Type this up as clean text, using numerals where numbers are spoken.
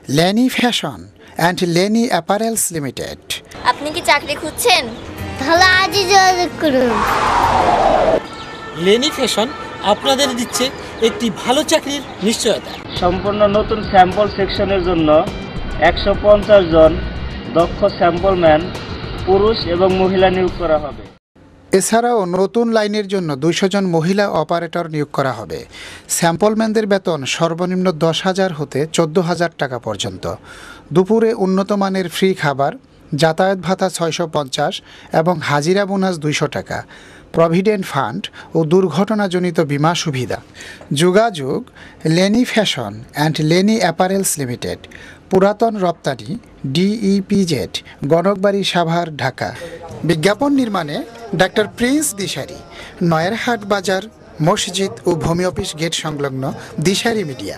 Lenny fashion and Lenny apparels limited. আপনি কি চাকরি খুঁজছেন? তাহলে আজই যোগাযোগ করুন। লেনি ফ্যাশন আপনাদের দিচ্ছে একটি ভালো চাকরির নিশ্চয়তা। সম্পূর্ণ নতুন স্যাম্পল সেকশনের জন্য 150 জন দক্ষ স্যাম্পলম্যান পুরুষ এবং মহিলা নিয়োগ করা হবে। এছাড়াও নতুন লাইনের জন্য 200 জন মহিলা অপারেটর নিয়োগ করা হবে। স্যাম্পলম্যানদের বেতন সর্বনিম্ন 10,000 হতে 14,000 টাকা পর্যন্ত। দুপুরে উন্নত মানের ফ্রি খাবার, যাতায়াত ভাতা 650 এবং হাজিরা বোনাস 200 টাকা, প্রভিডেন্ট ফান্ড ও দুর্ঘটনাজনিত বীমা সুবিধা। যোগাযোগ Lenny fashion and Lenny apparels limited, পুরাতন রপ্তানি, DEPZ, গণকবাড়ি, সাভার, ঢাকা। বিজ্ঞাপন নির্মাণে ডাক্তার প্রিন্স দিশারি, নয়ারহাট বাজার, মসজিদ ও ভূমি অফিস গেট সংলগ্ন দিশারি মিডিয়া।